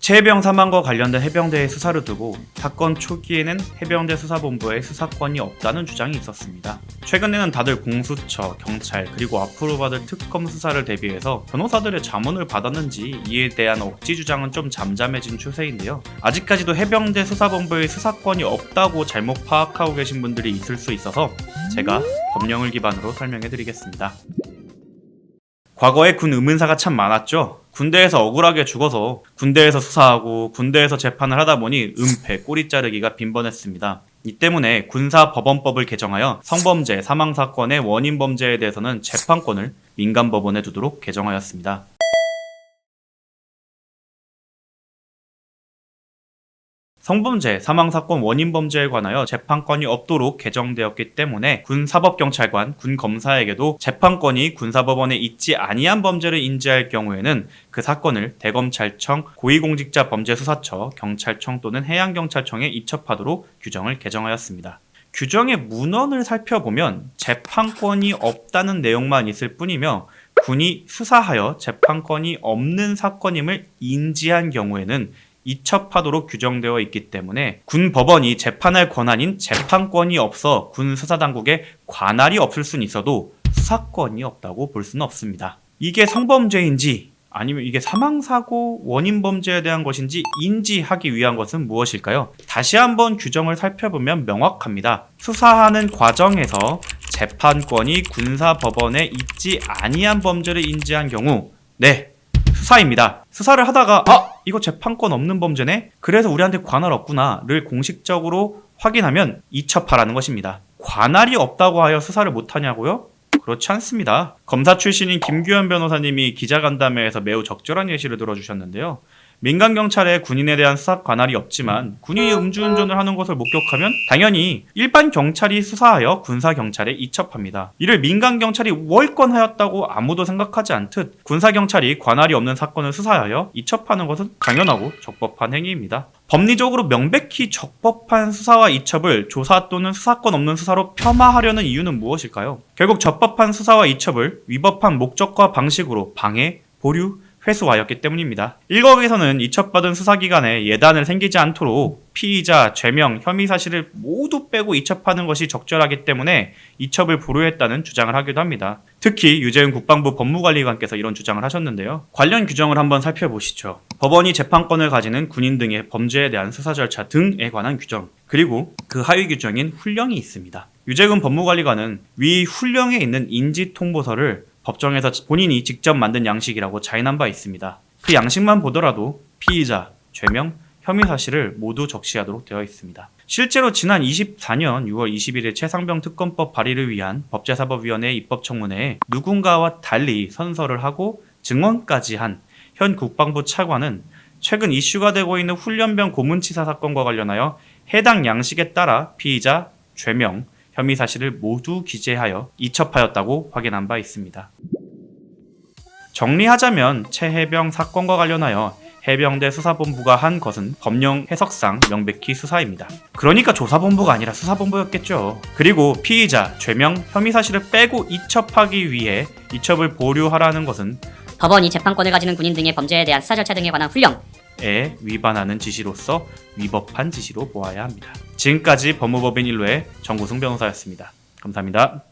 최혜병 사망과 관련된 해병대의 수사를 두고 사건 초기에는 해병대 수사본부에 수사권이 없다는 주장이 있었습니다. 최근에는 다들 공수처, 경찰, 그리고 앞으로 받을 특검 수사를 대비해서 변호사들의 자문을 받았는지 이에 대한 억지 주장은 좀 잠잠해진 추세인데요. 아직까지도 해병대 수사본부에 수사권이 없다고 잘못 파악하고 계신 분들이 있을 수 있어서 제가 법령을 기반으로 설명해드리겠습니다. 과거에 군 의문사가 참 많았죠. 군대에서 억울하게 죽어서 군대에서 수사하고 군대에서 재판을 하다 보니 은폐, 꼬리 자르기가 빈번했습니다. 이 때문에 군사법원법을 개정하여 성범죄, 사망사건의 원인 범죄에 대해서는 재판권을 민간법원에 두도록 개정하였습니다. 성범죄, 사망사건 원인범죄에 관하여 재판권이 없도록 개정되었기 때문에 군사법경찰관, 군검사에게도 재판권이 군사법원에 있지 아니한 범죄를 인지할 경우에는 그 사건을 대검찰청, 고위공직자범죄수사처, 경찰청 또는 해양경찰청에 이첩하도록 규정을 개정하였습니다. 규정의 문헌을 살펴보면 재판권이 없다는 내용만 있을 뿐이며 군이 수사하여 재판권이 없는 사건임을 인지한 경우에는 이첩하도록 규정되어 있기 때문에 군 법원이 재판할 권한인 재판권이 없어 군 수사당국에 관할이 없을 수는 있어도 수사권이 없다고 볼 수는 없습니다. 이게 성범죄인지 아니면 이게 사망사고 원인범죄에 대한 것인지 인지하기 위한 것은 무엇일까요? 다시 한번 규정을 살펴보면 명확합니다. 수사하는 과정에서 재판권이 군사법원에 있지 아니한 범죄를 인지한 경우 수사입니다. 수사를 하다가 이거 재판권 없는 범죄네? 그래서 우리한테 관할 없구나를 공식적으로 확인하면 이첩하라는 것입니다. 관할이 없다고 하여 수사를 못하냐고요? 그렇지 않습니다. 검사 출신인 김규현 변호사님이 기자간담회에서 매우 적절한 예시를 들어주셨는데요. 민간경찰에 군인에 대한 수사 관할이 없지만 군인이 음주운전을 하는 것을 목격하면 당연히 일반 경찰이 수사하여 군사경찰에 이첩합니다. 이를 민간경찰이 월권하였다고 아무도 생각하지 않듯 군사경찰이 관할이 없는 사건을 수사하여 이첩하는 것은 당연하고 적법한 행위입니다. 법리적으로 명백히 적법한 수사와 이첩을 조사 또는 수사권 없는 수사로 폄하하려는 이유는 무엇일까요? 결국 적법한 수사와 이첩을 위법한 목적과 방식으로 방해, 보류, 회수하였기 때문입니다. 1억에서는 이첩받은 수사기관에 예단을 생기지 않도록 피의자, 죄명, 혐의 사실을 모두 빼고 이첩하는 것이 적절하기 때문에 이첩을 보류했다는 주장을 하기도 합니다. 특히 유재훈 국방부 법무관리관께서 이런 주장을 하셨는데요. 관련 규정을 한번 살펴보시죠. 법원이 재판권을 가지는 군인 등의 범죄에 대한 수사 절차 등에 관한 규정, 그리고 그 하위 규정인 훈령이 있습니다. 유재훈 법무관리관은 위 훈령에 있는 인지통보서를 법정에서 본인이 직접 만든 양식이라고 자인한 바 있습니다. 그 양식만 보더라도 피의자, 죄명, 혐의 사실을 모두 적시하도록 되어 있습니다. 실제로 지난 24년 6월 21일 최상병 특검법 발의를 위한 법제사법위원회 입법청문회에 누군가와 달리 선서를 하고 증언까지 한 현 국방부 차관은 최근 이슈가 되고 있는 훈련병 고문치사 사건과 관련하여 해당 양식에 따라 피의자, 죄명, 혐의 사실을 모두 기재하여 이첩하였다고 확인한 바 있습니다. 정리하자면 최혜병 사건과 관련하여 해병대 수사본부가 한 것은 법령 해석상 명백히 수사입니다. 그러니까 조사본부가 아니라 수사본부였겠죠. 그리고 피의자, 죄명, 혐의 사실을 빼고 이첩하기 위해 이첩을 보류하라는 것은 법원이 재판권을 가지는 군인 등의 범죄에 대한 수사 절차 등에 관한 훈령에 위반하는 지시로서 위법한 지시로 보아야 합니다. 지금까지 법무법인 1로의 정구승 변호사였습니다. 감사합니다.